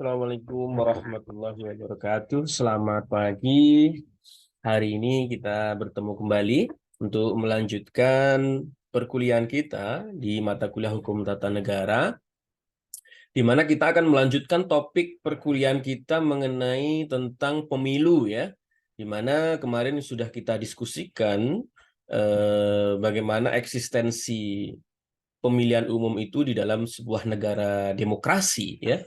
Assalamualaikum warahmatullahi wabarakatuh. Selamat pagi. Hari ini kita bertemu kembali untuk melanjutkan perkuliahan kita di mata kuliah Hukum Tata Negara, di mana kita akan melanjutkan topik perkuliahan kita mengenai tentang pemilu ya, di mana kemarin sudah kita diskusikan bagaimana eksistensi pemilihan umum itu di dalam sebuah negara demokrasi ya,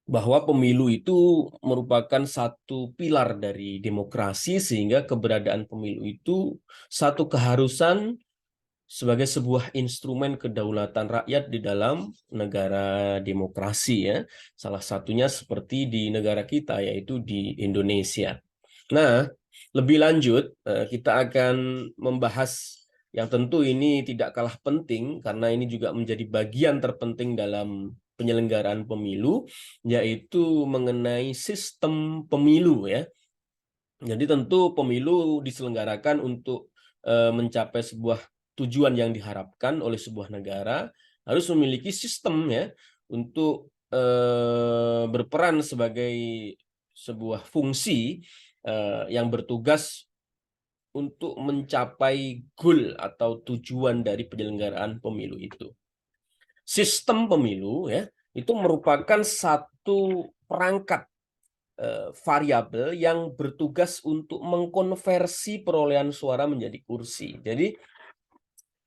bahwa pemilu itu merupakan satu pilar dari demokrasi sehingga keberadaan pemilu itu satu keharusan sebagai sebuah instrumen kedaulatan rakyat di dalam negara demokrasi ya. Salah satunya seperti di negara kita yaitu di Indonesia. Nah, lebih lanjut kita akan membahas yang tentu ini tidak kalah penting karena ini juga menjadi bagian terpenting dalam penyelenggaraan pemilu, yaitu mengenai sistem pemilu ya. Jadi tentu pemilu diselenggarakan untuk mencapai sebuah tujuan yang diharapkan oleh sebuah negara, harus memiliki sistem ya untuk berperan sebagai sebuah fungsi yang bertugas untuk mencapai goal atau tujuan dari penyelenggaraan pemilu itu. Sistem pemilu ya itu merupakan satu perangkat variabel yang bertugas untuk mengkonversi perolehan suara menjadi kursi. Jadi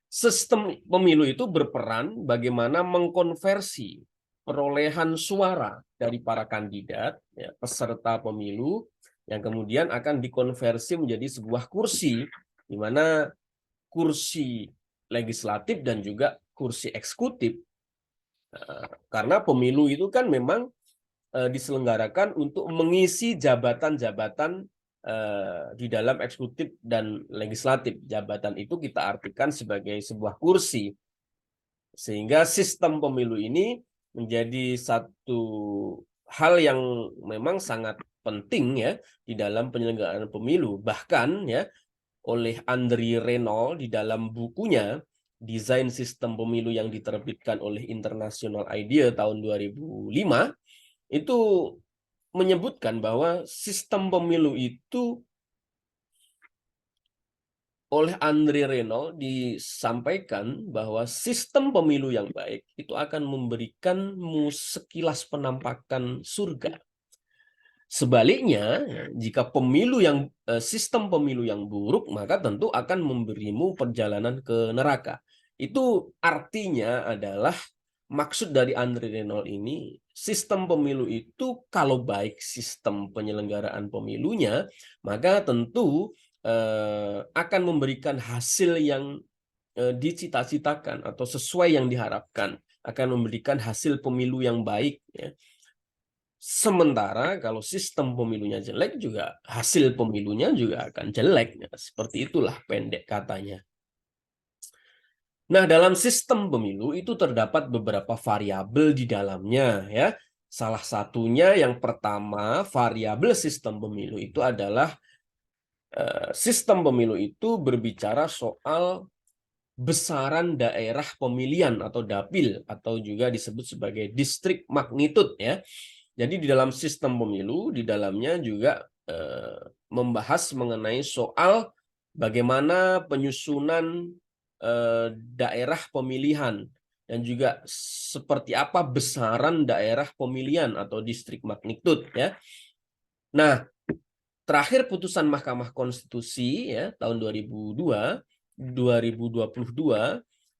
sistem pemilu itu berperan bagaimana mengkonversi perolehan suara dari para kandidat ya, peserta pemilu yang kemudian akan dikonversi menjadi sebuah kursi, di mana kursi legislatif dan juga kursi eksekutif. Karena pemilu itu kan memang diselenggarakan untuk mengisi jabatan-jabatan di dalam eksekutif dan legislatif. Jabatan itu kita artikan sebagai sebuah kursi. Sehingga sistem pemilu ini menjadi satu hal yang memang sangat penting ya di dalam penyelenggaraan pemilu. Bahkan ya oleh Andri Renault di dalam bukunya Desain Sistem Pemilu yang diterbitkan oleh International IDEA tahun 2005 itu menyebutkan bahwa sistem pemilu itu oleh Andri Renault disampaikan bahwa sistem pemilu yang baik itu akan memberikanmu sekilas penampakan surga. Sebaliknya, jika sistem pemilu yang buruk, maka tentu akan memberimu perjalanan ke neraka. Itu artinya adalah maksud dari Andri Renault ini, sistem pemilu itu kalau baik sistem penyelenggaraan pemilunya, maka tentu akan memberikan hasil yang dicita-citakan atau sesuai yang diharapkan, akan memberikan hasil pemilu yang baik ya. Sementara kalau sistem pemilunya jelek juga hasil pemilunya juga akan jelek. Ya, seperti itulah pendek katanya. Nah, dalam sistem pemilu itu terdapat beberapa variabel di dalamnya ya. Salah satunya yang pertama variabel sistem pemilu itu adalah sistem pemilu itu berbicara soal besaran daerah pemilihan atau dapil atau juga disebut sebagai distrik magnitude ya. Jadi di dalam sistem pemilu, di dalamnya juga membahas mengenai soal bagaimana penyusunan daerah pemilihan dan juga seperti apa besaran daerah pemilihan atau distrik magnitude ya. Nah, terakhir putusan Mahkamah Konstitusi ya tahun 2022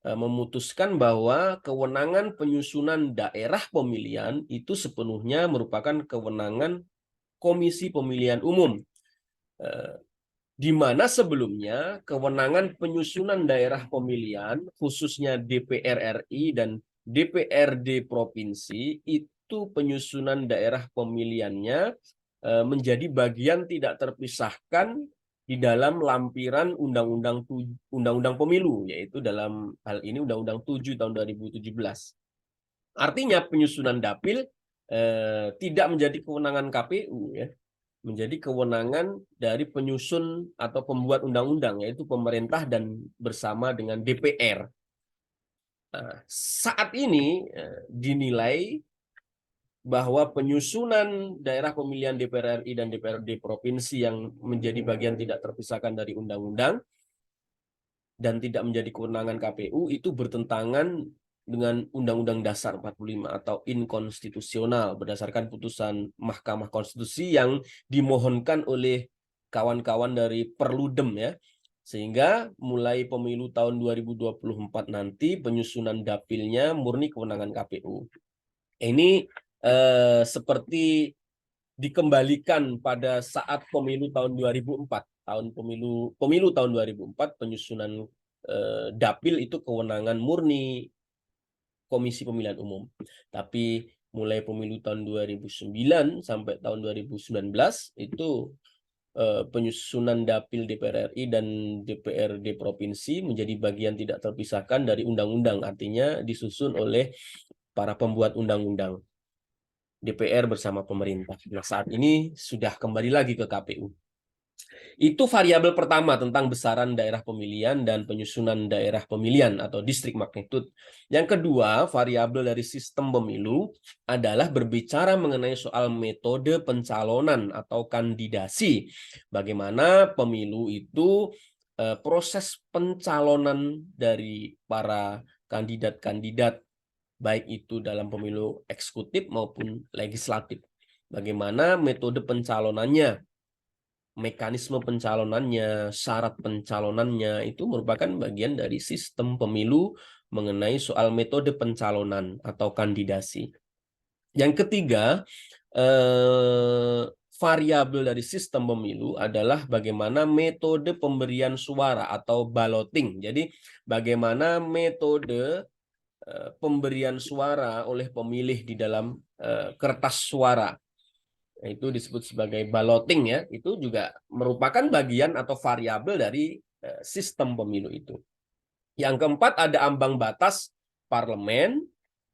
memutuskan bahwa kewenangan penyusunan daerah pemilihan itu sepenuhnya merupakan kewenangan Komisi Pemilihan Umum, di mana sebelumnya kewenangan penyusunan daerah pemilihan khususnya DPR RI dan DPRD provinsi itu penyusunan daerah pemilihannya menjadi bagian tidak terpisahkan di dalam lampiran Undang-Undang Pemilu, yaitu dalam hal ini Undang-Undang 7 tahun 2017. Artinya penyusunan dapil tidak menjadi kewenangan KPU ya, menjadi kewenangan dari penyusun atau pembuat undang-undang, yaitu pemerintah dan bersama dengan DPR. Nah, saat ini dinilai bahwa penyusunan daerah pemilihan DPR RI dan DPRD provinsi yang menjadi bagian tidak terpisahkan dari undang-undang dan tidak menjadi kewenangan KPU itu bertentangan dengan Undang-Undang Dasar 45 atau inkonstitusional berdasarkan putusan Mahkamah Konstitusi yang dimohonkan oleh kawan-kawan dari Perludem ya. Sehingga mulai pemilu tahun 2024 nanti penyusunan dapilnya murni kewenangan KPU. Ini seperti dikembalikan pada saat pemilu tahun 2004. Pemilu tahun 2004 penyusunan dapil itu kewenangan murni Komisi Pemilihan Umum. Tapi mulai pemilu tahun 2009 sampai tahun 2019 itu penyusunan dapil DPR RI dan DPRD provinsi menjadi bagian tidak terpisahkan dari undang-undang. Artinya disusun oleh para pembuat undang-undang. DPR bersama pemerintah. Nah, saat ini sudah kembali lagi ke KPU. Itu variabel pertama tentang besaran daerah pemilihan dan penyusunan daerah pemilihan atau distrik magnitude. Yang kedua, variabel dari sistem pemilu adalah berbicara mengenai soal metode pencalonan atau kandidasi. Bagaimana pemilu itu proses pencalonan dari para kandidat-kandidat baik itu dalam pemilu eksekutif maupun legislatif. Bagaimana metode pencalonannya, mekanisme pencalonannya, syarat pencalonannya itu merupakan bagian dari sistem pemilu mengenai soal metode pencalonan atau kandidasi. Yang ketiga, variabel dari sistem pemilu adalah bagaimana metode pemberian suara atau balloting. Jadi bagaimana metode pemberian suara oleh pemilih di dalam kertas suara. Itu disebut sebagai balloting ya. Itu juga merupakan bagian atau variabel dari sistem pemilu itu. Yang keempat ada ambang batas parlemen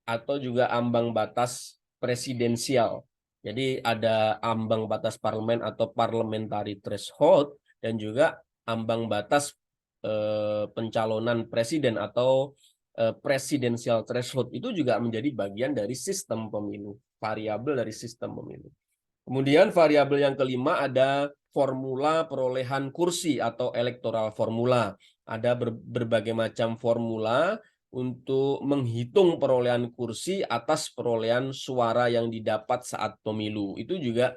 atau juga ambang batas presidensial. Jadi ada ambang batas parlemen atau parliamentary threshold dan juga ambang batas pencalonan presiden atau presidensial threshold itu juga menjadi bagian dari sistem pemilu, variabel dari sistem pemilu. Kemudian variabel yang kelima ada formula perolehan kursi atau electoral formula. Ada berbagai macam formula untuk menghitung perolehan kursi atas perolehan suara yang didapat saat pemilu. Itu juga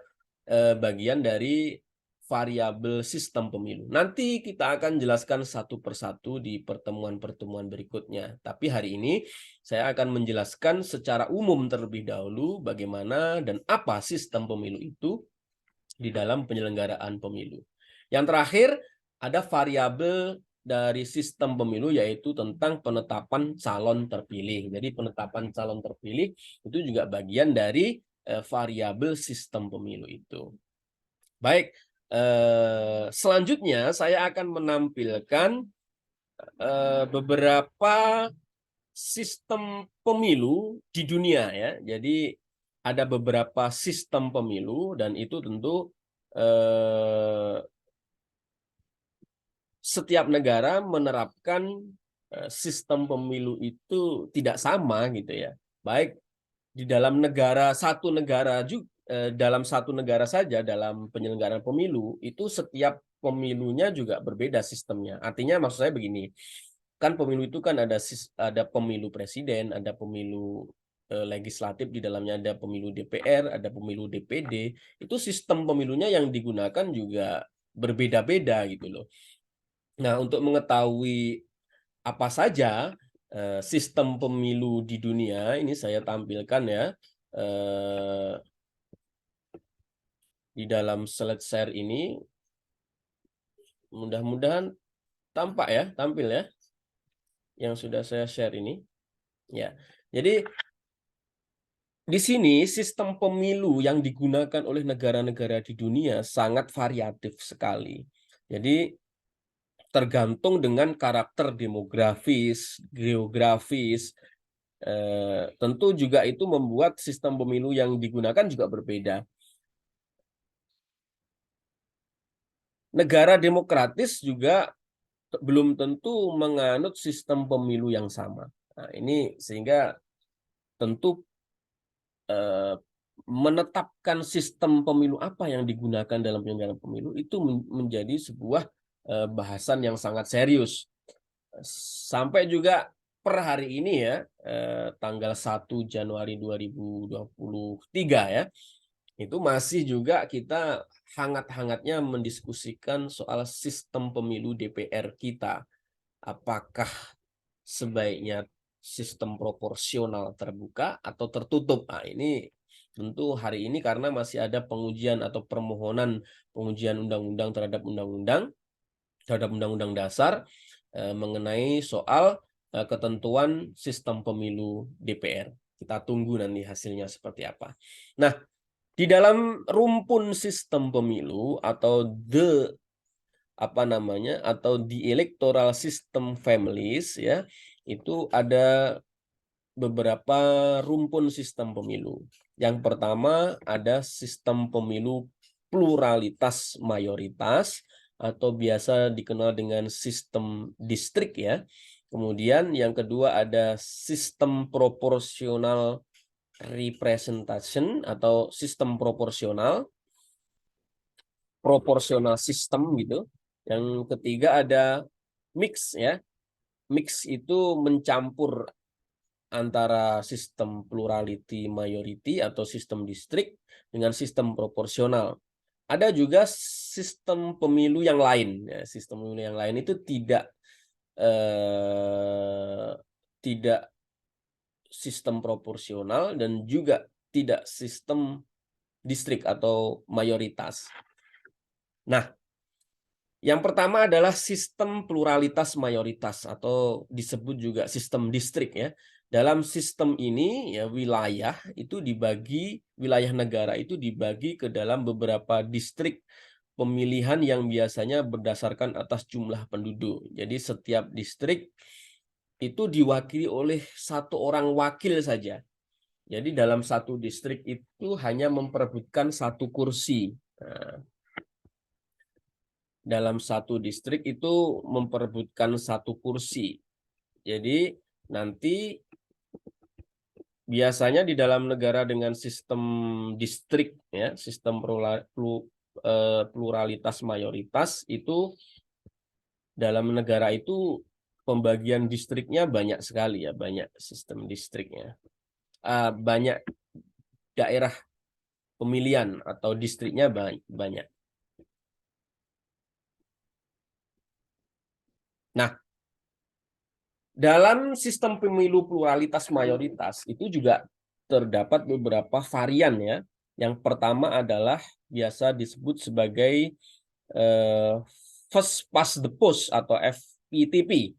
bagian dari variabel sistem pemilu. Nanti kita akan jelaskan satu persatu di pertemuan-pertemuan berikutnya. Tapi hari ini saya akan menjelaskan secara umum terlebih dahulu bagaimana dan apa sistem pemilu itu di dalam penyelenggaraan pemilu. Yang terakhir ada variabel dari sistem pemilu yaitu tentang penetapan calon terpilih. Jadi penetapan calon terpilih itu juga bagian dari variabel sistem pemilu itu. Baik, selanjutnya saya akan menampilkan beberapa sistem pemilu di dunia ya. Jadi ada beberapa sistem pemilu dan itu tentu setiap negara menerapkan sistem pemilu itu tidak sama gitu ya. Baik di dalam satu negara juga dalam satu negara saja dalam penyelenggaraan pemilu itu setiap pemilunya juga berbeda sistemnya. Artinya maksud saya begini, kan pemilu itu kan ada pemilu presiden, ada pemilu legislatif, di dalamnya ada pemilu DPR, ada pemilu DPD. Itu sistem pemilunya yang digunakan juga berbeda-beda gitu loh. Nah, untuk mengetahui apa saja sistem pemilu di dunia, ini saya tampilkan ya di dalam slide share ini. Mudah-mudahan tampak ya, tampil ya, yang sudah saya share ini. Ya, jadi di sini sistem pemilu yang digunakan oleh negara-negara di dunia sangat variatif sekali. Jadi tergantung dengan karakter demografis, geografis, tentu juga itu membuat sistem pemilu yang digunakan juga berbeda. Negara demokratis juga belum tentu menganut sistem pemilu yang sama. Nah, ini sehingga tentu menetapkan sistem pemilu apa yang digunakan dalam penyelenggaraan pemilu itu menjadi sebuah bahasan yang sangat serius. Sampai juga per hari ini ya, tanggal 1 Januari 2023 ya, itu masih juga kita hangat-hangatnya mendiskusikan soal sistem pemilu DPR kita. Apakah sebaiknya sistem proporsional terbuka atau tertutup? Nah, ini tentu hari ini karena masih ada pengujian atau permohonan pengujian undang-undang terhadap undang-undang dasar mengenai soal ketentuan sistem pemilu DPR. Kita tunggu nanti hasilnya seperti apa. Nah, di dalam rumpun sistem pemilu atau the electoral system families ya, itu ada beberapa rumpun sistem pemilu. Yang pertama ada sistem pemilu pluralitas mayoritas atau biasa dikenal dengan sistem distrik ya. Kemudian yang kedua ada sistem proporsional representation atau sistem proporsional sistem gitu. Yang ketiga ada mix ya. Mix itu mencampur antara sistem plurality majority atau sistem distrik dengan sistem proporsional. Ada juga sistem pemilu yang lain. Ya, sistem pemilu yang lain itu tidak sistem proporsional dan juga tidak sistem distrik atau mayoritas. Nah, yang pertama adalah sistem pluralitas mayoritas atau disebut juga sistem distrik ya. Dalam sistem ini ya wilayah negara itu dibagi ke dalam beberapa distrik pemilihan yang biasanya berdasarkan atas jumlah penduduk. Jadi setiap distrik itu diwakili oleh satu orang wakil saja. Jadi dalam satu distrik itu hanya memperebutkan satu kursi. Nah, dalam satu distrik itu memperebutkan satu kursi. Jadi nanti biasanya di dalam negara dengan sistem distrik ya, sistem pluralitas mayoritas itu dalam negara itu pembagian distriknya banyak sekali ya, banyak sistem distriknya. Banyak daerah pemilihan atau distriknya banyak. Nah, dalam sistem pemilu pluralitas mayoritas itu juga terdapat beberapa varian ya. Yang pertama adalah biasa disebut sebagai first past the post atau FPTP.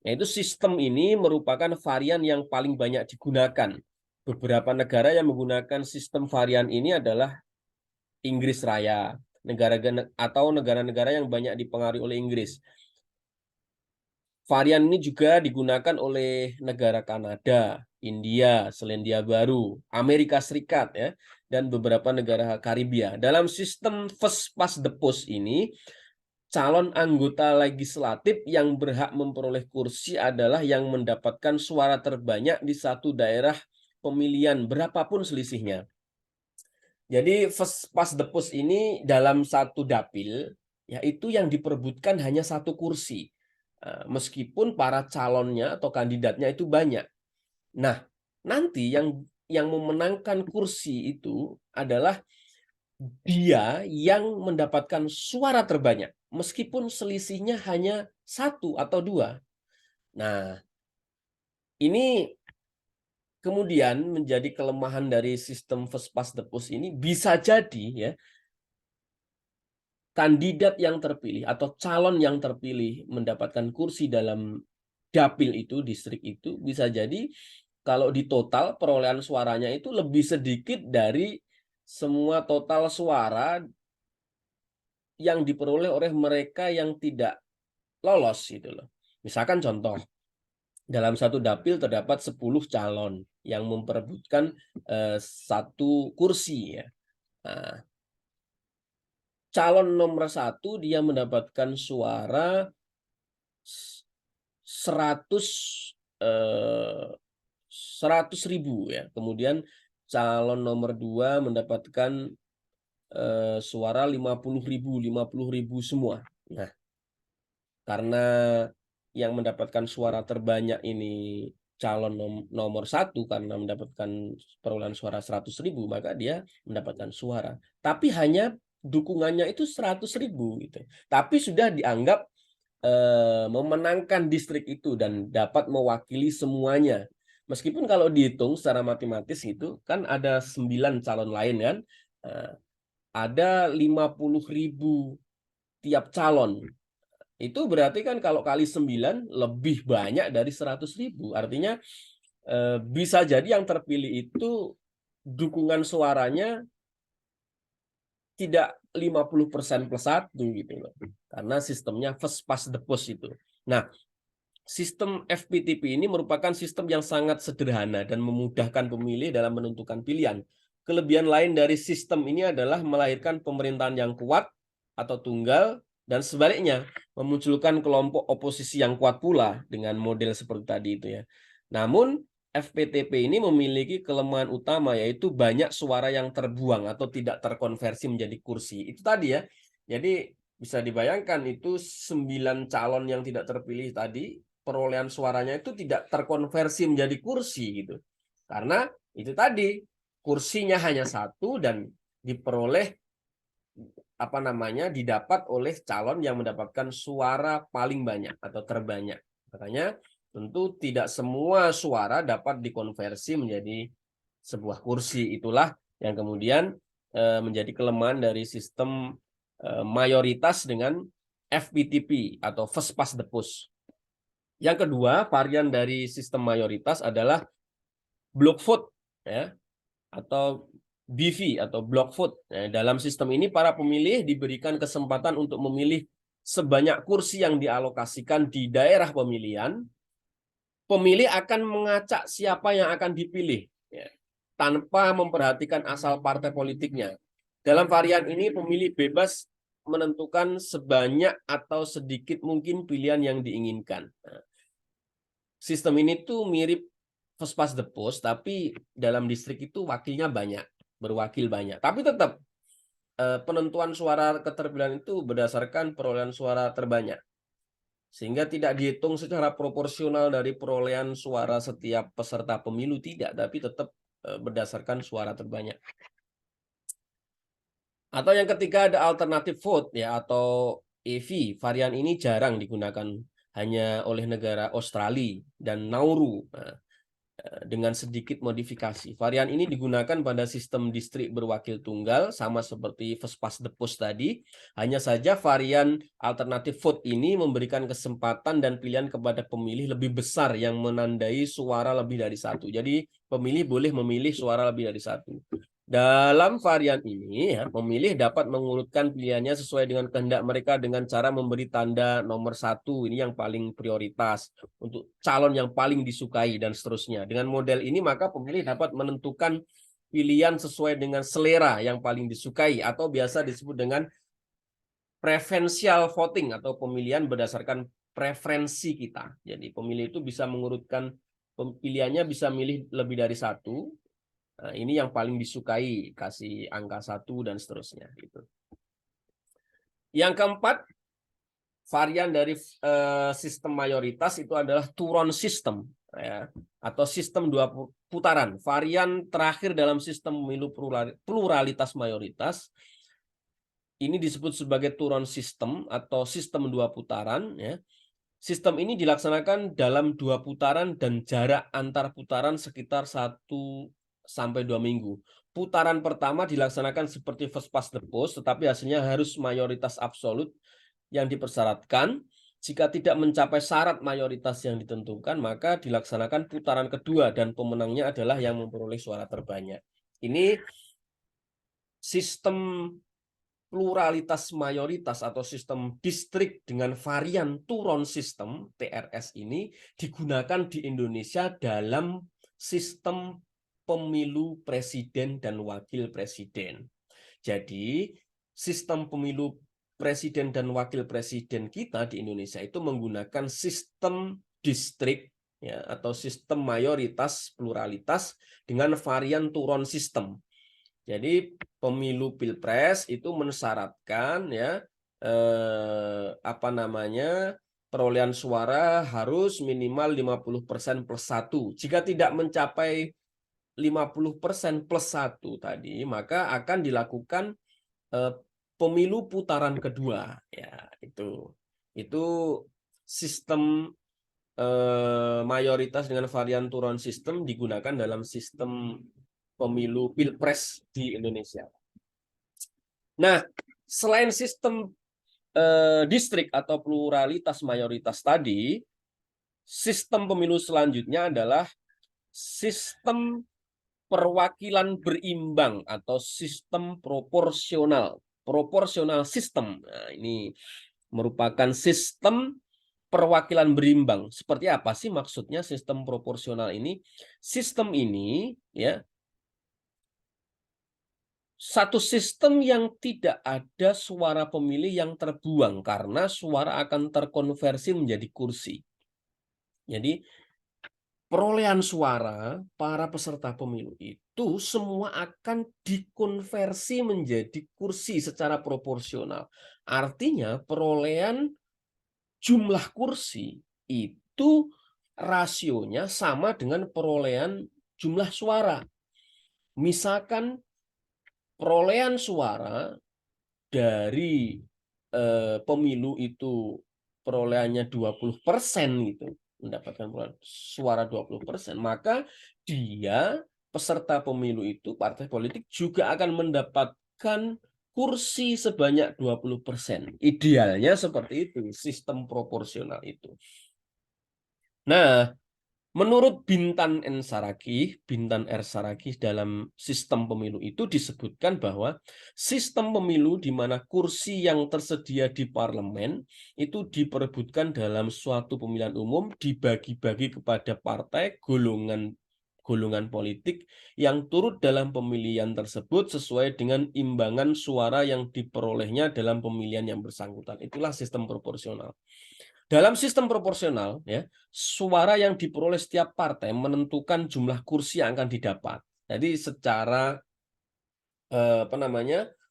Yaitu sistem ini merupakan varian yang paling banyak digunakan. Beberapa negara yang menggunakan sistem varian ini adalah Inggris Raya, negara-negara yang banyak dipengaruhi oleh Inggris. Varian ini juga digunakan oleh negara Kanada, India, Selandia Baru, Amerika Serikat ya, dan beberapa negara Karibia. Dalam sistem first past the post ini, calon anggota legislatif yang berhak memperoleh kursi adalah yang mendapatkan suara terbanyak di satu daerah pemilihan, berapapun selisihnya. Jadi first past the post ini dalam satu dapil, yaitu yang diperebutkan hanya satu kursi. Meskipun para calonnya atau kandidatnya itu banyak. Nah, nanti yang memenangkan kursi itu adalah dia yang mendapatkan suara terbanyak, meskipun selisihnya hanya satu atau dua. Nah, ini kemudian menjadi kelemahan dari sistem first past the post ini. Bisa jadi ya, kandidat yang terpilih atau calon yang terpilih mendapatkan kursi dalam dapil itu, distrik itu, bisa jadi kalau di total perolehan suaranya itu lebih sedikit dari semua total suara yang diperoleh oleh mereka yang tidak lolos gitu loh. Misalkan contoh, dalam satu dapil terdapat 10 calon yang memperebutkan satu kursi ya. Nah, calon nomor 1 dia mendapatkan suara 100 ribu ya. Kemudian calon nomor 2 mendapatkan suara 50.000 semua. Nah, karena yang mendapatkan suara terbanyak ini calon nomor 1 karena mendapatkan perolehan suara 100.000, maka dia mendapatkan suara. Tapi hanya dukungannya itu 100.000 gitu. Tapi sudah dianggap memenangkan distrik itu dan dapat mewakili semuanya. Meskipun kalau dihitung secara matematis itu kan ada 9 calon lain kan. Ada 50.000 tiap calon. Itu berarti kan kalau kali 9 lebih banyak dari 100.000. Artinya bisa jadi yang terpilih itu dukungan suaranya tidak 50% plus 1 gitu loh. Karena sistemnya first past the post itu. Nah, sistem FPTP ini merupakan sistem yang sangat sederhana dan memudahkan pemilih dalam menentukan pilihan. Kelebihan lain dari sistem ini adalah melahirkan pemerintahan yang kuat atau tunggal, dan sebaliknya memunculkan kelompok oposisi yang kuat pula dengan model seperti tadi itu ya. Namun FPTP ini memiliki kelemahan utama, yaitu banyak suara yang terbuang atau tidak terkonversi menjadi kursi. Itu tadi ya. Jadi bisa dibayangkan itu 9 calon yang tidak terpilih tadi, perolehan suaranya itu tidak terkonversi menjadi kursi gitu. Karena itu tadi, kursinya hanya 1 dan diperoleh didapat oleh calon yang mendapatkan suara paling banyak atau terbanyak. Makanya tentu tidak semua suara dapat dikonversi menjadi sebuah kursi. Itulah yang kemudian menjadi kelemahan dari sistem mayoritas dengan FPTP atau first past the post. Yang kedua, varian dari sistem mayoritas adalah block vote ya, atau BV atau block vote. Nah, dalam sistem ini para pemilih diberikan kesempatan untuk memilih sebanyak kursi yang dialokasikan di daerah pemilihan. Pemilih akan mengacak siapa yang akan dipilih ya, tanpa memperhatikan asal partai politiknya. Dalam varian ini pemilih bebas menentukan sebanyak atau sedikit mungkin pilihan yang diinginkan. Nah, sistem ini tuh mirip first past the post, tapi dalam distrik itu wakilnya banyak, berwakil banyak. Tapi tetap penentuan suara keterpilihan itu berdasarkan perolehan suara terbanyak. Sehingga tidak dihitung secara proporsional dari perolehan suara setiap peserta pemilu, tidak, tapi tetap berdasarkan suara terbanyak. Atau yang ketiga ada alternative vote ya, atau EV. Varian ini jarang digunakan, hanya oleh negara Australia dan Nauru. Nah, dengan sedikit modifikasi. Varian ini digunakan pada sistem distrik berwakil tunggal, sama seperti first past the post tadi. Hanya saja varian alternatif vote ini memberikan kesempatan dan pilihan kepada pemilih lebih besar yang menandai suara lebih dari 1. Jadi pemilih boleh memilih suara lebih dari 1. Dalam varian ini, ya, pemilih dapat mengurutkan pilihannya sesuai dengan kehendak mereka dengan cara memberi tanda nomor 1, ini yang paling prioritas, untuk calon yang paling disukai, dan seterusnya. Dengan model ini, maka pemilih dapat menentukan pilihan sesuai dengan selera yang paling disukai, atau biasa disebut dengan preferential voting, atau pemilihan berdasarkan preferensi kita. Jadi pemilih itu bisa mengurutkan pilihannya, bisa milih lebih dari 1. Nah, ini yang paling disukai, kasih angka 1 dan seterusnya gitu. Yang keempat, varian dari sistem mayoritas itu adalah two-round system ya, atau sistem 2 putaran. Varian terakhir dalam sistem pemilu pluralitas mayoritas ini disebut sebagai two-round system atau sistem 2 putaran ya. Sistem ini dilaksanakan dalam 2 putaran dan jarak antar putaran sekitar 1 sampai 2 minggu. Putaran pertama dilaksanakan seperti first past the post, tetapi hasilnya harus mayoritas absolut yang dipersyaratkan. Jika tidak mencapai syarat mayoritas yang ditentukan, maka dilaksanakan putaran kedua dan pemenangnya adalah yang memperoleh suara terbanyak. Ini sistem pluralitas mayoritas atau sistem distrik dengan varian two-round system TRS ini digunakan di Indonesia dalam sistem pemilu presiden dan wakil presiden. Jadi sistem pemilu presiden dan wakil presiden kita di Indonesia itu menggunakan sistem distrik ya, atau sistem mayoritas pluralitas dengan varian Turon sistem. Jadi pemilu pilpres itu mensyaratkan ya perolehan suara harus minimal 50% plus 1. Jika tidak mencapai 50% plus 1 tadi, maka akan dilakukan pemilu putaran kedua. Ya, itu sistem mayoritas dengan varian Turon sistem digunakan dalam sistem pemilu pilpres di Indonesia. Nah, selain sistem distrik atau pluralitas mayoritas tadi, sistem pemilu selanjutnya adalah sistem perwakilan berimbang atau sistem proporsional. Proporsional sistem. Nah, ini merupakan sistem perwakilan berimbang. Seperti apa sih maksudnya sistem proporsional ini? Sistem ini ya satu sistem yang tidak ada suara pemilih yang terbuang karena suara akan terkonversi menjadi kursi. Jadi perolehan suara para peserta pemilu itu semua akan dikonversi menjadi kursi secara proporsional. Artinya perolehan jumlah kursi itu rasionya sama dengan perolehan jumlah suara. Misalkan perolehan suara dari pemilu itu perolehannya 20% gitu, mendapatkan suara 20%, maka dia peserta pemilu itu partai politik juga akan mendapatkan kursi sebanyak 20%. Idealnya seperti itu, sistem proporsional itu. Nah, menurut Bintan R. Saragih dalam sistem pemilu itu disebutkan bahwa sistem pemilu di mana kursi yang tersedia di parlemen itu diperebutkan dalam suatu pemilihan umum dibagi-bagi kepada partai golongan politik yang turut dalam pemilihan tersebut sesuai dengan imbangan suara yang diperolehnya dalam pemilihan yang bersangkutan. Itulah sistem proporsional. Dalam sistem proporsional, ya, suara yang diperoleh setiap partai menentukan jumlah kursi yang akan didapat. Jadi secara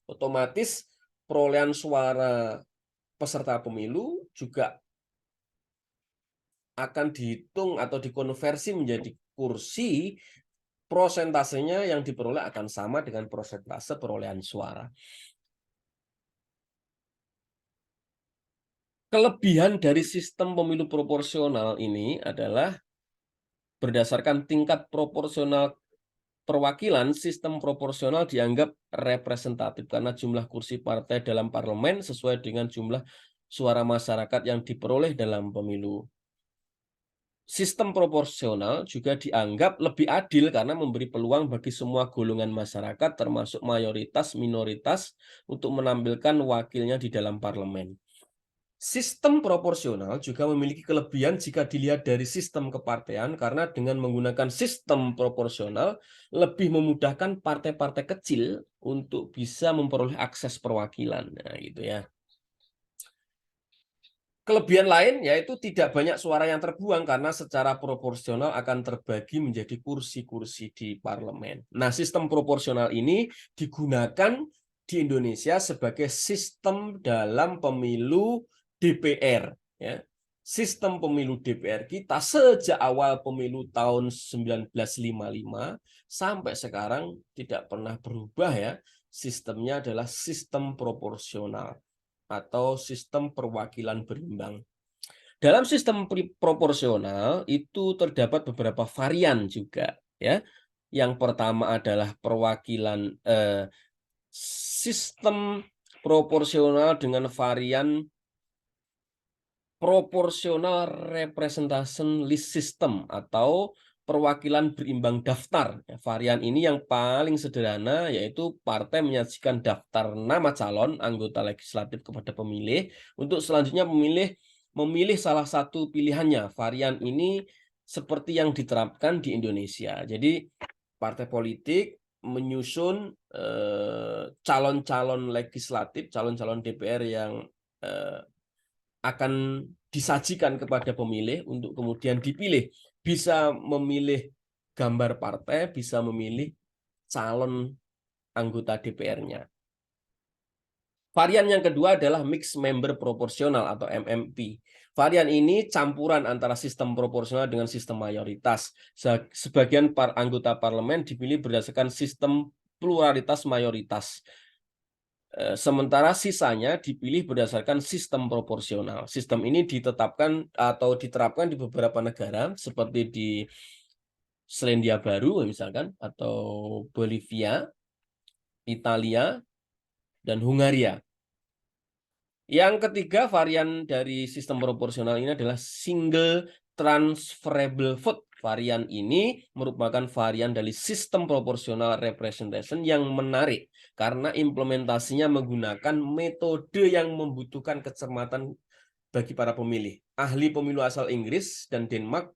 otomatis perolehan suara peserta pemilu juga akan dihitung atau dikonversi menjadi kursi, prosentasenya yang diperoleh akan sama dengan prosentase perolehan suara. Kelebihan dari sistem pemilu proporsional ini adalah berdasarkan tingkat proporsional perwakilan, sistem proporsional dianggap representatif karena jumlah kursi partai dalam parlemen sesuai dengan jumlah suara masyarakat yang diperoleh dalam pemilu. Sistem proporsional juga dianggap lebih adil karena memberi peluang bagi semua golongan masyarakat termasuk mayoritas minoritas untuk menampilkan wakilnya di dalam parlemen. Sistem proporsional juga memiliki kelebihan jika dilihat dari sistem kepartean karena dengan menggunakan sistem proporsional lebih memudahkan partai-partai kecil untuk bisa memperoleh akses perwakilan. Nah, gitu ya. Kelebihan lain yaitu tidak banyak suara yang terbuang karena secara proporsional akan terbagi menjadi kursi-kursi di parlemen. Nah, sistem proporsional ini digunakan di Indonesia sebagai sistem dalam pemilu DPR. Ya. Sistem pemilu DPR kita sejak awal pemilu tahun 1955 sampai sekarang tidak pernah berubah ya. Sistemnya adalah sistem proporsional atau sistem perwakilan berimbang. Dalam sistem proporsional itu terdapat beberapa varian juga ya. Yang pertama adalah perwakilan sistem proporsional dengan varian proporsional representation list system atau perwakilan berimbang daftar. Varian ini yang paling sederhana yaitu partai menyajikan daftar nama calon anggota legislatif kepada pemilih untuk selanjutnya memilih salah satu pilihannya. Varian ini seperti yang diterapkan di Indonesia. Jadi partai politik menyusun calon-calon legislatif, calon-calon DPR yang akan disajikan kepada pemilih untuk kemudian dipilih bisa memilih gambar partai, bisa memilih calon anggota DPR-nya. Varian yang kedua adalah mixed member proporsional atau MMP. Varian ini campuran antara sistem proporsional dengan sistem mayoritas. Sebagian anggota parlemen dipilih berdasarkan sistem pluralitas mayoritas. Sementara sisanya dipilih berdasarkan sistem proporsional. Sistem ini ditetapkan atau diterapkan di beberapa negara seperti di Selandia Baru misalkan, atau Bolivia, Italia, dan Hungaria. Yang ketiga varian dari sistem proporsional ini adalah single transferable vote. Varian ini merupakan varian dari sistem proporsional representation yang menarik karena implementasinya menggunakan metode yang membutuhkan kecermatan bagi para pemilih. Ahli pemilu asal Inggris dan Denmark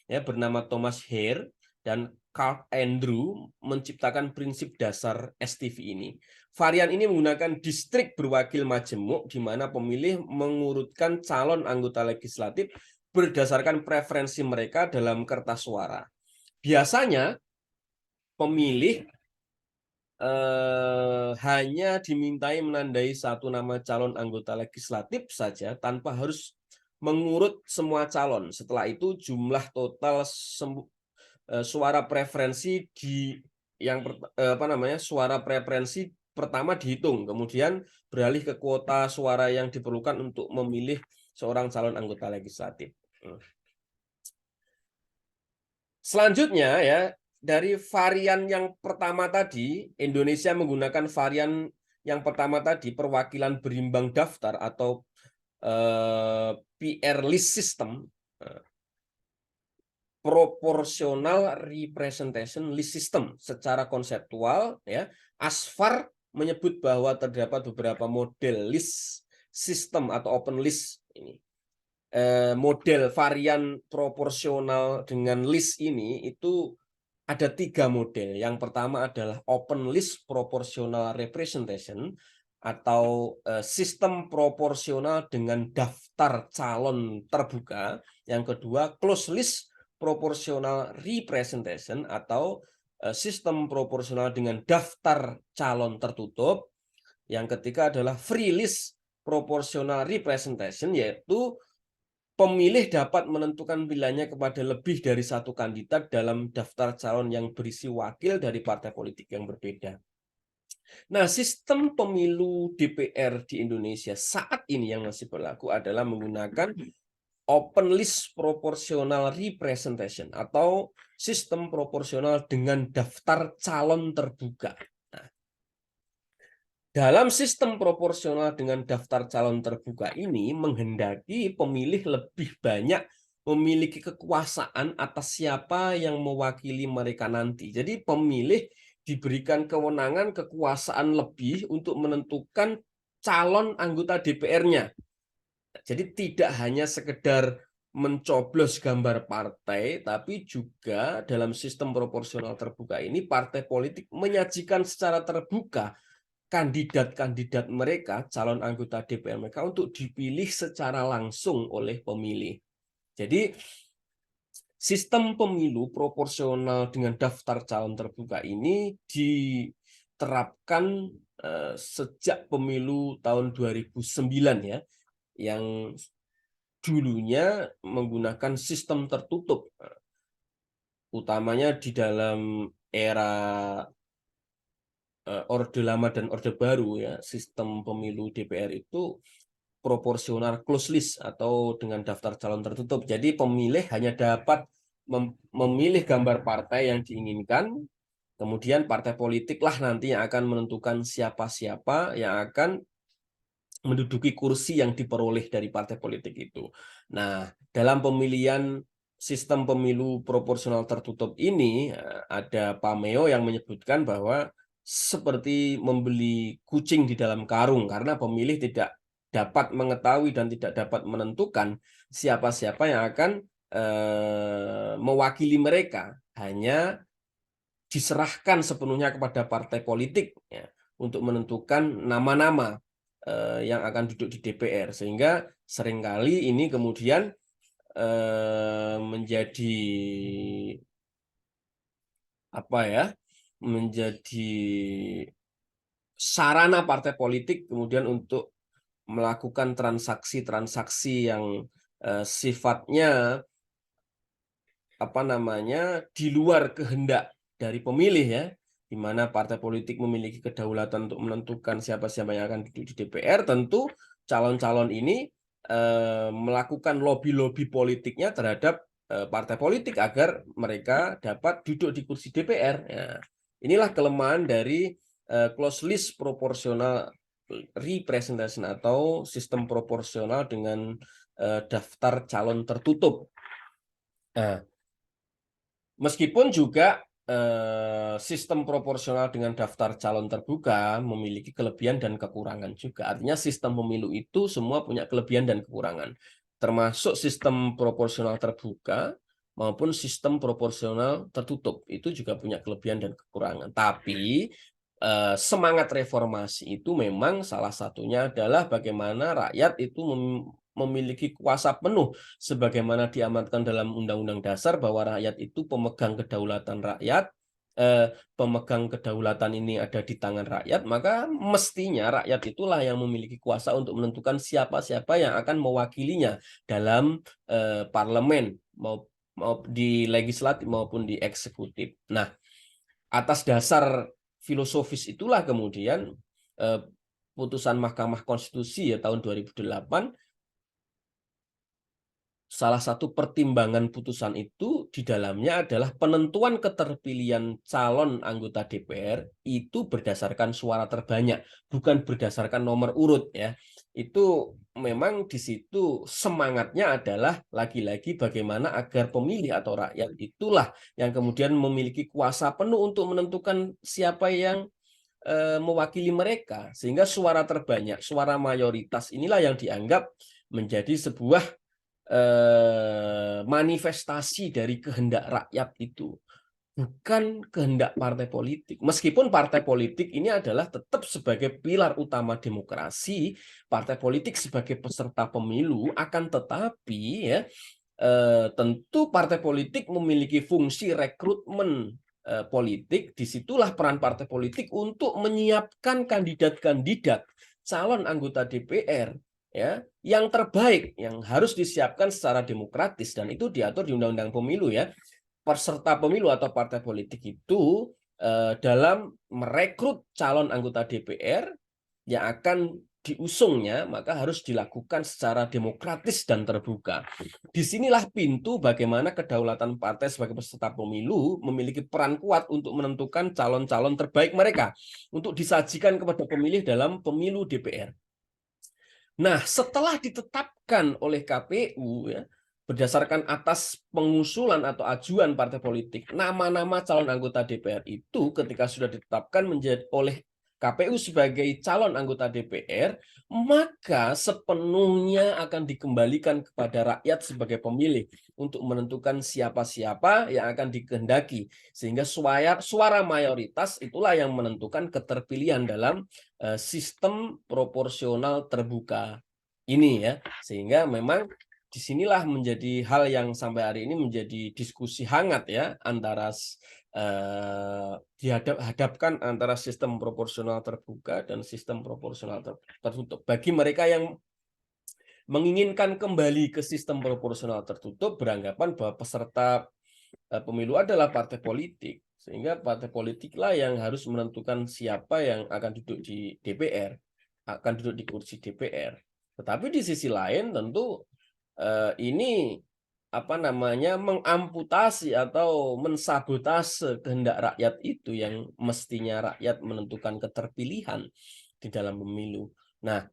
ya bernama Thomas Hare dan Carl Andrew menciptakan prinsip dasar STV ini. Varian ini menggunakan distrik berwakil majemuk di mana pemilih mengurutkan calon anggota legislatif berdasarkan preferensi mereka dalam kertas suara. Biasanya pemilih hanya dimintai menandai satu nama calon anggota legislatif saja tanpa harus mengurut semua calon. Setelah itu jumlah total suara preferensi suara preferensi pertama dihitung, kemudian beralih ke kuota suara yang diperlukan untuk memilih seorang calon anggota legislatif. Selanjutnya ya, dari varian yang pertama tadi, Indonesia menggunakan varian yang pertama tadi, perwakilan berimbang daftar atau PR list system, proportional representation list system. Secara konseptual ya, Asfar menyebut bahwa terdapat beberapa model list system atau open list ini. Model varian proporsional dengan list ini itu ada 3 model. Yang pertama adalah open list proportional representation atau sistem proporsional dengan daftar calon terbuka. Yang kedua closed list proportional representation atau sistem proporsional dengan daftar calon tertutup. Yang ketiga adalah free list proportional representation, yaitu pemilih dapat menentukan pilihannya kepada lebih dari satu kandidat dalam daftar calon yang berisi wakil dari partai politik yang berbeda. Nah, sistem pemilu DPR di Indonesia saat ini yang masih berlaku adalah menggunakan open list proportional representation atau sistem proporsional dengan daftar calon terbuka. Dalam sistem proporsional dengan daftar calon terbuka ini menghendaki pemilih lebih banyak memiliki kekuasaan atas siapa yang mewakili mereka nanti. Jadi pemilih diberikan kewenangan kekuasaan lebih untuk menentukan calon anggota DPR-nya. Jadi tidak hanya sekedar mencoblos gambar partai, tapi juga dalam sistem proporsional terbuka ini partai politik menyajikan secara terbuka kandidat-kandidat mereka, calon anggota DPR mereka untuk dipilih secara langsung oleh pemilih. Jadi sistem pemilu proporsional dengan daftar calon terbuka ini diterapkan sejak pemilu tahun 2009 ya, yang dulunya menggunakan sistem tertutup, utamanya di dalam era Orde Lama dan Orde Baru ya, sistem pemilu DPR itu proporsional closed list atau dengan daftar calon tertutup. Jadi pemilih hanya dapat memilih gambar partai yang diinginkan, kemudian partai politik lah nanti yang akan menentukan siapa-siapa yang akan menduduki kursi yang diperoleh dari partai politik itu. Nah, dalam pemilihan sistem pemilu proporsional tertutup ini ada pameo yang menyebutkan bahwa seperti membeli kucing di dalam karung karena pemilih tidak dapat mengetahui dan tidak dapat menentukan siapa-siapa yang akan mewakili mereka, hanya diserahkan sepenuhnya kepada partai politik ya, untuk menentukan nama-nama yang akan duduk di DPR, sehingga seringkali ini kemudian menjadi apa ya? Menjadi sarana partai politik kemudian untuk melakukan transaksi-transaksi yang sifatnya apa namanya, di luar kehendak dari pemilih ya, di mana partai politik memiliki kedaulatan untuk menentukan siapa-siapa yang akan duduk di DPR, tentu calon-calon ini melakukan lobi-lobi politiknya terhadap partai politik agar mereka dapat duduk di kursi DPR. Ya, inilah kelemahan dari closed list proporsional representation atau sistem proporsional dengan daftar calon tertutup. Nah, meskipun juga sistem proporsional dengan daftar calon terbuka memiliki kelebihan dan kekurangan juga. Artinya sistem pemilu itu semua punya kelebihan dan kekurangan. Termasuk sistem proporsional terbuka maupun sistem proporsional tertutup. Itu juga punya kelebihan dan kekurangan. Tapi semangat reformasi itu memang salah satunya adalah bagaimana rakyat itu memiliki kuasa penuh sebagaimana diamatkan dalam Undang-Undang Dasar bahwa rakyat itu pemegang kedaulatan rakyat, pemegang kedaulatan ini ada di tangan rakyat, maka mestinya rakyat itulah yang memiliki kuasa untuk menentukan siapa-siapa yang akan mewakilinya dalam parlemen, mau di legislatif maupun di eksekutif. Nah, atas dasar filosofis itulah kemudian putusan Mahkamah Konstitusi ya tahun 2008, salah satu pertimbangan putusan itu di dalamnya adalah penentuan keterpilihan calon anggota DPR itu berdasarkan suara terbanyak, bukan berdasarkan nomor urut ya. Itu memang di situ semangatnya adalah lagi-lagi bagaimana agar pemilih atau rakyat itulah yang kemudian memiliki kuasa penuh untuk menentukan siapa yang mewakili mereka, sehingga suara terbanyak, suara mayoritas inilah yang dianggap menjadi sebuah manifestasi dari kehendak rakyat itu, bukan kehendak partai politik. Meskipun partai politik ini adalah tetap sebagai pilar utama demokrasi, partai politik sebagai peserta pemilu, akan tetapi ya tentu partai politik memiliki fungsi rekrutmen politik. Disitulah peran partai politik untuk menyiapkan kandidat-kandidat calon anggota DPR ya yang terbaik yang harus disiapkan secara demokratis, dan itu diatur di Undang-Undang Pemilu ya. Peserta pemilu atau partai politik itu dalam merekrut calon anggota DPR yang akan diusungnya, maka harus dilakukan secara demokratis dan terbuka. Disinilah pintu bagaimana kedaulatan partai sebagai peserta pemilu memiliki peran kuat untuk menentukan calon-calon terbaik mereka untuk disajikan kepada pemilih dalam pemilu DPR. Nah, setelah ditetapkan oleh KPU ya, berdasarkan atas pengusulan atau ajuan partai politik, nama-nama calon anggota DPR itu ketika sudah ditetapkan menjadi oleh KPU sebagai calon anggota DPR, maka sepenuhnya akan dikembalikan kepada rakyat sebagai pemilih untuk menentukan siapa-siapa yang akan dikehendaki. Sehingga suara mayoritas itulah yang menentukan keterpilihan dalam sistem proporsional terbuka ini ya. Sehingga memang disinilah menjadi hal yang sampai hari ini menjadi diskusi hangat ya antara dihadapkan antara sistem proporsional terbuka dan sistem proporsional tertutup. Bagi mereka yang menginginkan kembali ke sistem proporsional tertutup, beranggapan bahwa peserta pemilu adalah partai politik, sehingga partai politiklah yang harus menentukan siapa yang akan duduk di DPR, akan duduk di kursi DPR. Tetapi di sisi lain tentu ini apa namanya mengamputasi atau mensabotase kehendak rakyat itu yang mestinya rakyat menentukan keterpilihan di dalam pemilu. Nah,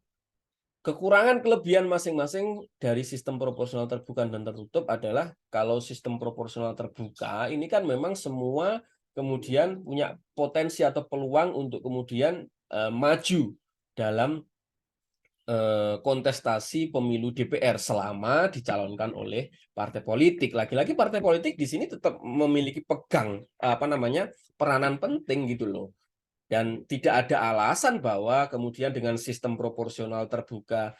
kekurangan kelebihan masing-masing dari sistem proporsional terbuka dan tertutup adalah kalau sistem proporsional terbuka ini kan memang semua kemudian punya potensi atau peluang untuk kemudian maju dalam kontestasi pemilu DPR selama dicalonkan oleh partai politik. Lagi-lagi partai politik di sini tetap memiliki apa namanya peranan penting gitu loh. Dan tidak ada alasan bahwa kemudian dengan sistem proporsional terbuka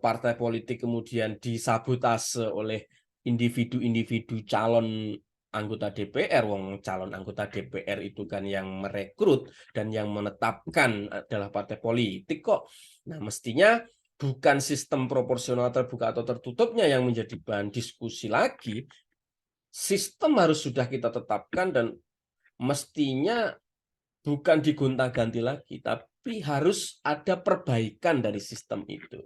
partai politik kemudian disabotase oleh individu-individu calon anggota DPR, calon anggota DPR itu kan yang merekrut dan yang menetapkan adalah partai politik kok. Nah, mestinya bukan sistem proporsional terbuka atau tertutupnya yang menjadi bahan diskusi lagi. Sistem harus sudah kita tetapkan dan mestinya bukan digonta-ganti lagi, tapi harus ada perbaikan dari sistem itu.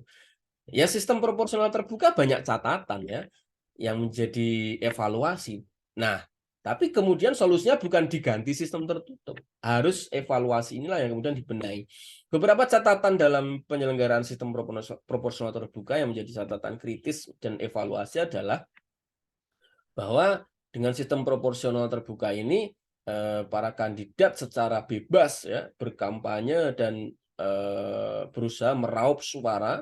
Ya, sistem proporsional terbuka banyak catatan ya yang menjadi evaluasi. Nah, tapi kemudian solusinya bukan diganti sistem tertutup. Harus evaluasi inilah yang kemudian dibenahi. Beberapa catatan dalam penyelenggaraan sistem proporsional terbuka yang menjadi catatan kritis dan evaluasi adalah bahwa dengan sistem proporsional terbuka ini para kandidat secara bebas ya berkampanye dan berusaha meraup suara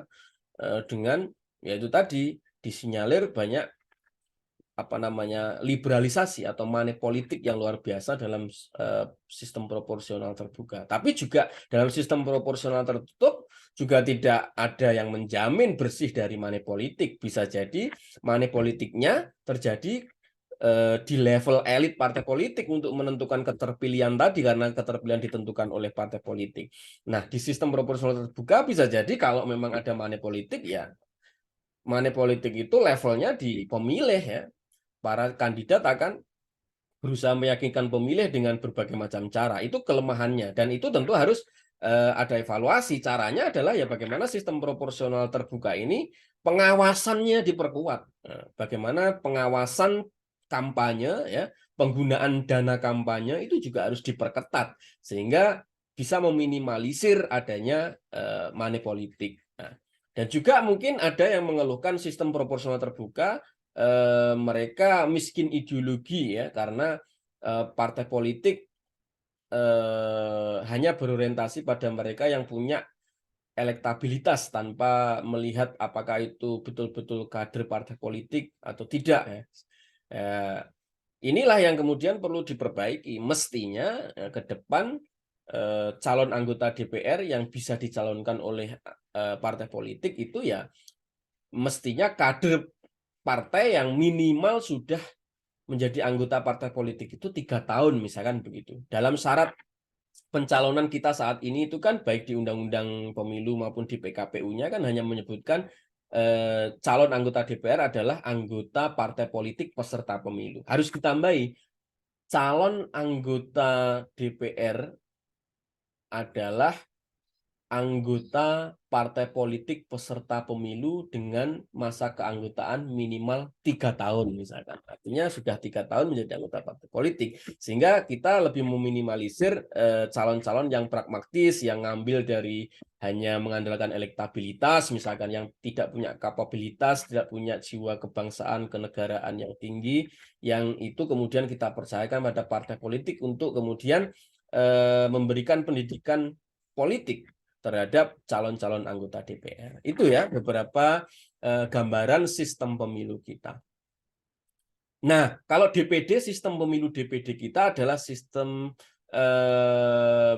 dengan yaitu tadi disinyalir banyak liberalisasi atau money politik yang luar biasa dalam sistem proporsional terbuka. Tapi juga dalam sistem proporsional tertutup juga tidak ada yang menjamin bersih dari money politik. Bisa jadi money politiknya terjadi di level elit partai politik untuk menentukan keterpilihan tadi karena keterpilihan ditentukan oleh partai politik. Nah, di sistem proporsional terbuka bisa jadi kalau memang ada money politik ya money politik itu levelnya di pemilih ya. Para kandidat akan berusaha meyakinkan pemilih dengan berbagai macam cara. Itu kelemahannya dan itu tentu harus ada evaluasi. Caranya adalah ya bagaimana sistem proporsional terbuka ini pengawasannya diperkuat. Bagaimana pengawasan kampanye ya, penggunaan dana kampanye itu juga harus diperketat sehingga bisa meminimalisir adanya money politik. Nah, dan juga mungkin ada yang mengeluhkan sistem proporsional terbuka mereka miskin ideologi ya karena partai politik hanya berorientasi pada mereka yang punya elektabilitas tanpa melihat apakah itu betul-betul kader partai politik atau tidak ya. Inilah yang kemudian perlu diperbaiki. Mestinya ke depan calon anggota DPR yang bisa dicalonkan oleh partai politik itu ya mestinya kader partai yang minimal sudah menjadi anggota partai politik itu 3 tahun misalkan begitu. Dalam syarat pencalonan kita saat ini itu kan baik di Undang-Undang Pemilu maupun di PKPU-nya kan hanya menyebutkan calon anggota DPR adalah anggota partai politik peserta pemilu. Harus ditambahi calon anggota DPR adalah anggota partai politik peserta pemilu dengan masa keanggotaan minimal 3 tahun misalkan. Artinya sudah 3 tahun menjadi anggota partai politik. Sehingga kita lebih meminimalisir calon-calon yang pragmatis, yang ngambil dari hanya mengandalkan elektabilitas, misalkan yang tidak punya kapabilitas, tidak punya jiwa kebangsaan, kenegaraan yang tinggi, yang itu kemudian kita percayakan pada partai politik untuk kemudian memberikan pendidikan politik terhadap calon-calon anggota DPR. Itu ya beberapa gambaran sistem pemilu kita. Nah, kalau DPD, sistem pemilu DPD kita adalah sistem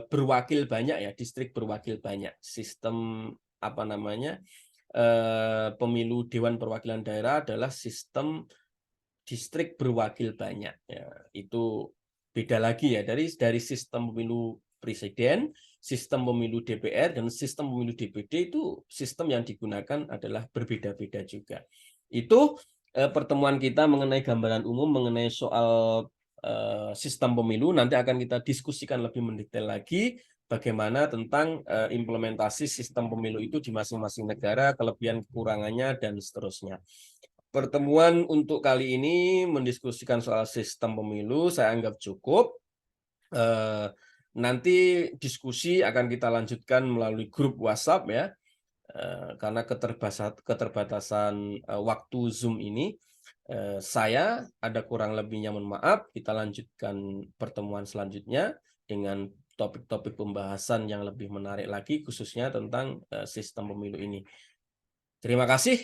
berwakil banyak ya, distrik berwakil banyak. Sistem pemilu Dewan Perwakilan Daerah adalah sistem distrik berwakil banyak. Ya, itu beda lagi ya dari sistem pemilu presiden, sistem pemilu DPR, dan sistem pemilu DPD itu sistem yang digunakan adalah berbeda-beda juga. Itu pertemuan kita mengenai gambaran umum mengenai soal sistem pemilu. Nanti akan kita diskusikan lebih mendetail lagi bagaimana tentang implementasi sistem pemilu itu di masing-masing negara, kelebihan kekurangannya, dan seterusnya. Pertemuan untuk kali ini mendiskusikan soal sistem pemilu saya anggap cukup. Nanti diskusi akan kita lanjutkan melalui grup WhatsApp ya, karena keterbatasan waktu Zoom ini. Saya ada kurang lebihnya mohon maaf. Kita lanjutkan pertemuan selanjutnya dengan topik-topik pembahasan yang lebih menarik lagi, khususnya tentang sistem pemilu ini. Terima kasih.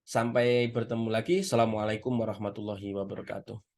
Sampai bertemu lagi. Assalamualaikum warahmatullahi wabarakatuh.